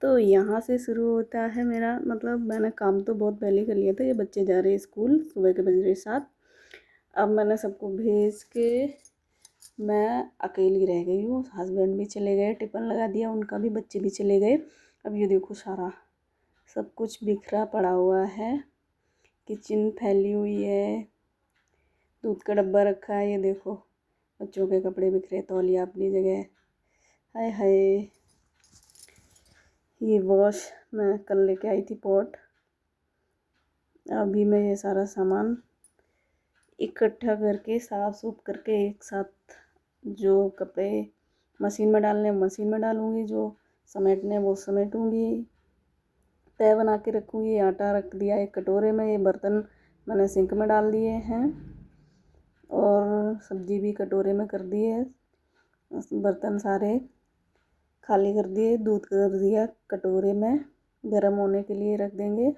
तो यहाँ से शुरू होता है मेरा, मतलब मैंने काम तो बहुत पहले कर लिया था। ये बच्चे जा रहे हैं स्कूल, सुबह के बज रहे 7। अब मैंने सबको भेज के मैं अकेली रह गई हूँ। हस्बैंड भी चले गए, टिफ़िन लगा दिया उनका भी, बच्चे भी चले गए। अब ये देखो सारा सब कुछ बिखरा पड़ा हुआ है, किचन फैली हुई है, दूध का डब्बा रखा है, ये देखो बच्चों के कपड़े बिखरे, तौलिया अपनी जगह। हाय हाय, ये वॉश मैं कल लेके आई थी पॉट। अभी मैं ये सारा सामान इकट्ठा करके साफ सूफ करके एक साथ, जो कपड़े मशीन में डालने मशीन में डालूँगी, जो समेटने वो समेटूँगी, तय बना के रखूँगी। आटा रख दिया एक कटोरे में, ये बर्तन मैंने सिंक में डाल दिए हैं और सब्जी भी कटोरे में कर दी है। बर्तन सारे खाली कर दिए, दूध कर दिया कटोरे में, गर्म होने के लिए रख देंगे।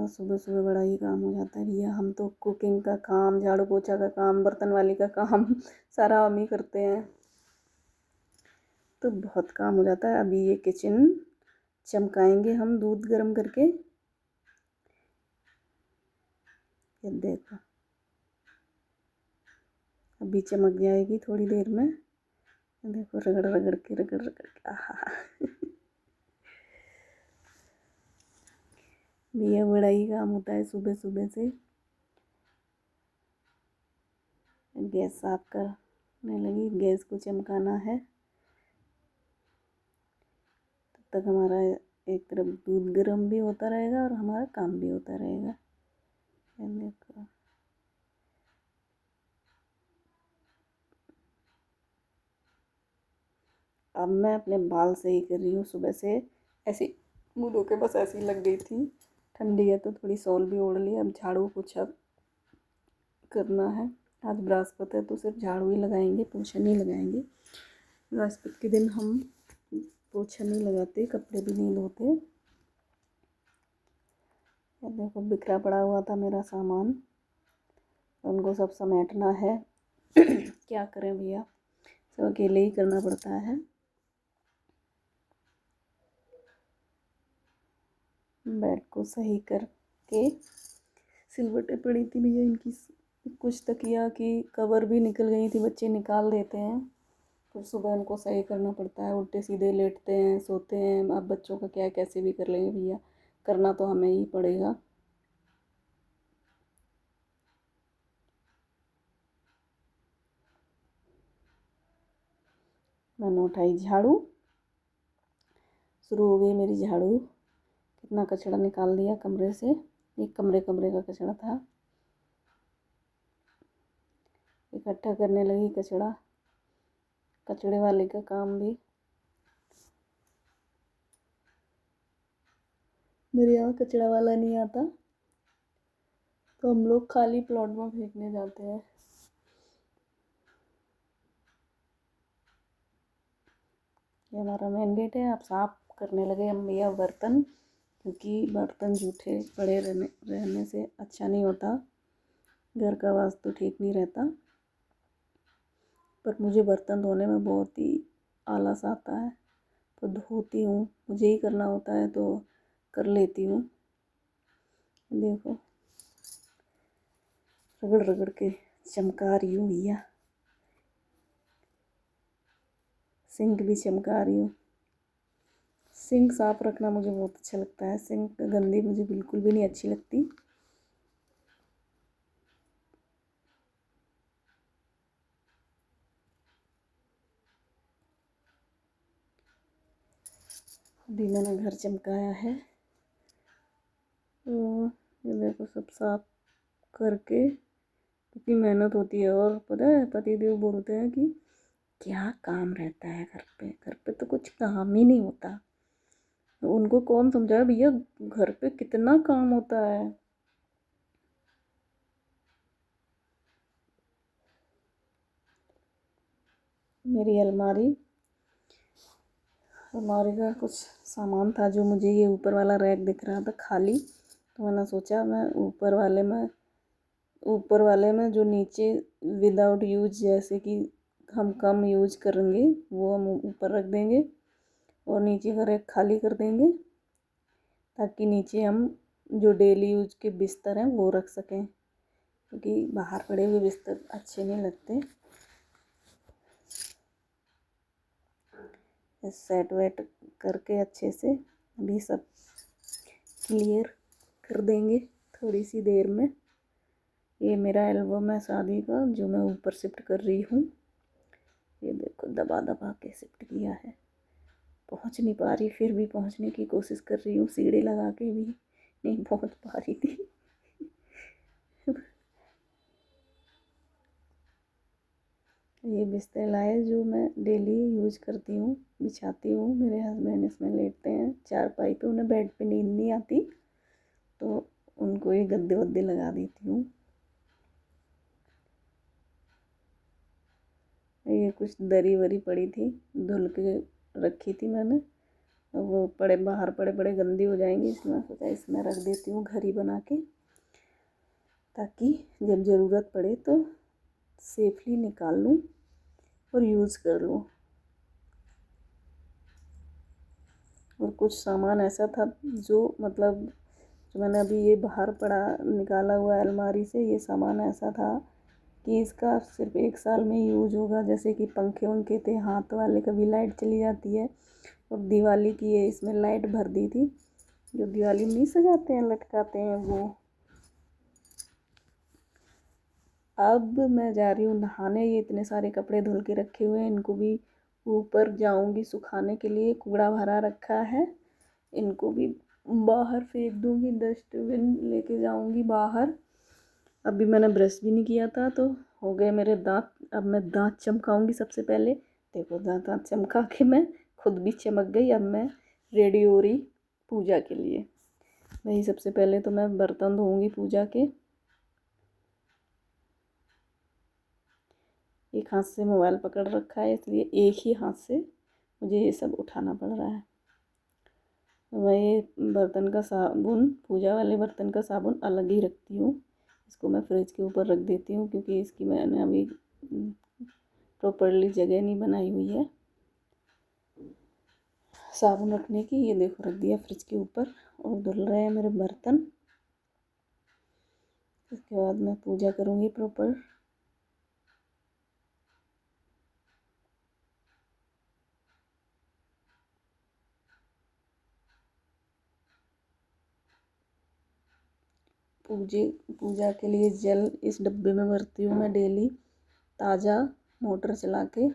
सुबह सुबह बड़ा ही काम हो जाता है भैया। हम तो कुकिंग का काम, झाड़ू पोछा का काम, बर्तन वाली का काम सारा हम ही करते हैं, तो बहुत काम हो जाता है। अभी ये किचन चमकाएंगे हम दूध गर्म करके। ये देखो अभी चमक जाएगी थोड़ी देर में। देखो रगड़ रगड़ के रगड़ रगड़ के, आहा भैया बड़ा ही काम होता है सुबह सुबह से। गैस साफ करने लगी, गैस को चमकाना है, तब तक हमारा एक तरफ दूध गर्म भी होता रहेगा और हमारा काम भी होता रहेगा। देखो अब मैं अपने बाल सही कर रही हूँ। सुबह से ऐसी मुँह धो के बस ऐसी लग गई थी, ठंडी है तो थोड़ी शॉल भी ओढ़ ली। अब झाड़ू पोछा करना है। आज बृहस्पति है तो सिर्फ झाड़ू ही लगाएंगे, पोछा नहीं लगाएंगे। बृहस्पति के दिन हम पोछा नहीं लगाते, कपड़े भी नहीं धोते। देखो बिखरा पड़ा हुआ था मेरा सामान, उनको सब समेटना है। क्या करें भैया, सब अकेले ही करना पड़ता है। बेड को सही करके, सिलवटें पड़ी थी भैया इनकी, कुछ तकिया की कवर भी निकल गई थी, बच्चे निकाल देते हैं, फिर सुबह उनको सही करना पड़ता है। उल्टे सीधे लेटते हैं, सोते हैं। अब बच्चों का क्या, कैसे भी कर लेंगे भैया, करना तो हमें ही पड़ेगा। मैंने उठाई झाड़ू, शुरू हो गई मेरी झाड़ू। कितना कचरा निकाल दिया कमरे से, एक कमरे कमरे का कचरा था, इकट्ठा करने लगी कचरा। कचड़े वाले का काम भी मेरे यहाँ कचरा वाला नहीं आता, तो हम लोग खाली प्लॉट में फेंकने जाते हैं। ये हमारा मेन गेट है। अब साफ करने लगे हम भैया बर्तन, क्योंकि बर्तन जूठे पड़े रहने से अच्छा नहीं होता, घर का वास्तु ठीक नहीं रहता। पर मुझे बर्तन धोने में बहुत ही आलस आता है, तो धोती हूँ, मुझे ही करना होता है तो कर लेती हूँ। देखो रगड़ रगड़ के चमका रही हूँ भैया, सिंक भी चमका रही हूँ। सिंक साफ रखना मुझे बहुत अच्छा लगता है, सिंक गंदी मुझे बिल्कुल भी नहीं अच्छी लगती। अभी मैंने घर चमकाया है, तो ये देखो सब साफ करके कितनी मेहनत होती है। और पता है पतिदेव बोलते हैं कि क्या काम रहता है घर पे तो कुछ काम ही नहीं होता। उनको कौन समझाए भैया, घर पे कितना काम होता है। मेरी अलमारी का कुछ सामान था, जो मुझे ये ऊपर वाला रैक दिख रहा था खाली, तो मैंने सोचा मैं ऊपर वाले में जो नीचे विदाउट यूज, जैसे कि हम कम यूज करेंगे वो हम ऊपर रख देंगे और नीचे का रैक खाली कर देंगे, ताकि नीचे हम जो डेली यूज के बिस्तर हैं वो रख सकें, क्योंकि बाहर पड़े हुए बिस्तर अच्छे नहीं लगते। सेट वेट करके अच्छे से अभी सब क्लियर कर देंगे थोड़ी सी देर में। ये मेरा एल्बम है शादी का जो मैं ऊपर शिफ्ट कर रही हूँ। ये देखो दबा दबा के शिफ्ट किया है, पहुँच नहीं पा रही, फिर भी पहुँचने की कोशिश कर रही हूँ, सीढ़ी लगा के भी नहीं पहुँच पा रही थी। ये बिस्तर लाए जो मैं डेली यूज करती हूँ, बिछाती हूँ। मेरे हस्बैंड इसमें लेटते हैं चारपाई पे, उन्हें बेड पे नींद नहीं आती तो उनको ये गद्दे वद्दे लगा देती हूँ। ये कुछ दरी वरी पड़ी थी, धुल के रखी थी मैंने, वो पड़े बाहर पड़े पड़े गंदी हो जाएंगी, इसमें सोचा इसमें रख देती हूँ घड़ी बना के, ताकि जब ज़रूरत पड़े तो सेफली निकाल लूँ और यूज़ कर लूँ। और कुछ सामान ऐसा था जो मतलब जो मैंने अभी ये बाहर पड़ा निकाला हुआ अलमारी से, ये सामान ऐसा था कि इसका सिर्फ 1 साल में यूज होगा। जैसे कि पंखे उनके थे हाथ वाले, कभी लाइट चली जाती है, और दिवाली की ये इसमें लाइट भर दी थी, जो दिवाली में नहीं सजाते हैं लटकाते हैं वो। अब मैं जा रही हूँ नहाने, ये इतने सारे कपड़े धुल के रखे हुए हैं, इनको भी ऊपर जाऊंगी सुखाने के लिए, कूड़ा भरा रखा है, इनको भी बाहर फेंक दूंगी, डस्टबिन लेके जाऊंगी बाहर। अभी मैंने ब्रश भी नहीं किया था तो हो गए मेरे दांत। अब मैं दांत चमकाऊंगी सबसे पहले, देखो दांत दांत चमका के मैं खुद भी चमक गई। अब मैं रेडी हो रही पूजा के लिए। वही सबसे पहले तो मैं बर्तन धोऊंगी पूजा के। एक हाथ से मोबाइल पकड़ रखा है, इसलिए एक ही हाथ से मुझे ये सब उठाना पड़ रहा है। मैं ये बर्तन का साबुन, पूजा वाले बर्तन का साबुन अलग ही रखती हूँ, इसको मैं फ्रिज के ऊपर रख देती हूँ, क्योंकि इसकी मैंने अभी प्रॉपरली जगह नहीं बनाई हुई है साबुन रखने की। ये देखो रख दिया फ्रिज के ऊपर और धुल रहे हैं मेरे बर्तन। इसके बाद मैं पूजा करूँगी प्रॉपर। पूजा के लिए जल इस डब्बे में भरती हूँ मैं डेली, ताज़ा मोटर चला के।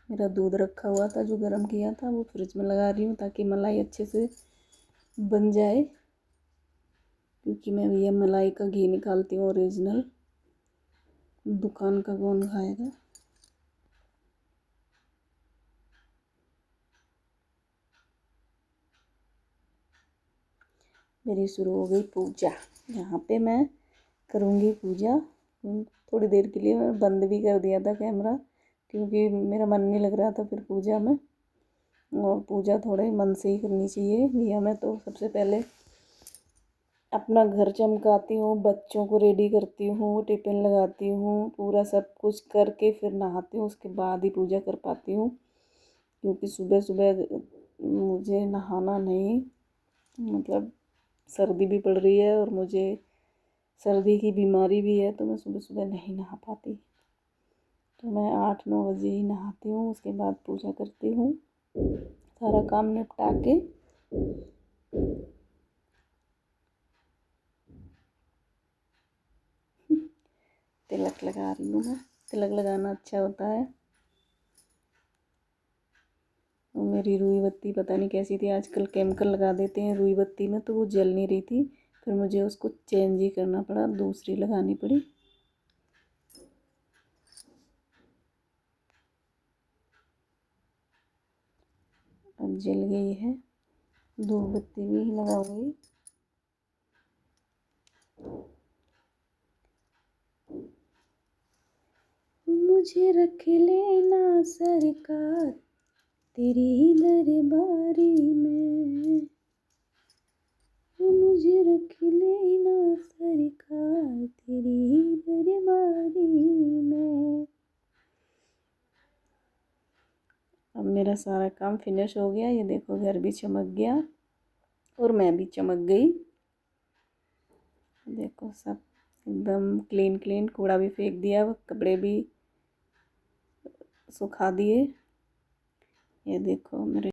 मेरा दूध रखा हुआ था जो गर्म किया था वो फ्रिज में लगा रही हूँ, ताकि मलाई अच्छे से बन जाए, क्योंकि मैं भैया मलाई का घी निकालती हूँ ओरिजिनल, दुकान का कौन खाएगा। मेरी शुरू हो गई पूजा। यहाँ पे मैं करूँगी पूजा। थोड़ी देर के लिए मैं बंद भी कर दिया था कैमरा, क्योंकि मेरा मन नहीं लग रहा था फिर पूजा में, और पूजा थोड़े मन से ही करनी चाहिए। भैया मैं तो सबसे पहले अपना घर चमकाती हूँ, बच्चों को रेडी करती हूँ, टिफ़िन लगाती हूँ, पूरा सब कुछ करके फिर नहाती हूँ, उसके बाद ही पूजा कर पाती हूँ, क्योंकि सुबह सुबह मुझे नहाना नहीं, मतलब सर्दी भी पड़ रही है और मुझे सर्दी की बीमारी भी है, तो मैं सुबह सुबह नहीं नहा पाती। तो मैं 8-9 बजे ही नहाती हूँ, उसके बाद पूजा करती हूँ, सारा काम निपटा के। तिलक लगा रही हूँ मैं, तिलक लगाना अच्छा होता है। और मेरी रुई बत्ती पता नहीं कैसी थी, आजकल केमिकल लगा देते हैं रुई बत्ती में, तो वो जल नहीं रही थी, फिर मुझे उसको चेंज ही करना पड़ा, दूसरी लगानी पड़ी। अब जल गई है, धूप बत्ती भी लगा गई। मुझे रख लेना सरकार तेरी दरबारी में, मुझे रख लेना सरकार तेरी दरबारी में। अब मेरा सारा काम फिनिश हो गया। ये देखो घर भी चमक गया और मैं भी चमक गई। देखो सब एकदम क्लीन क्लीन, कूड़ा भी फेंक दिया, कपड़े भी सुखा दिए। ये देखो मेरे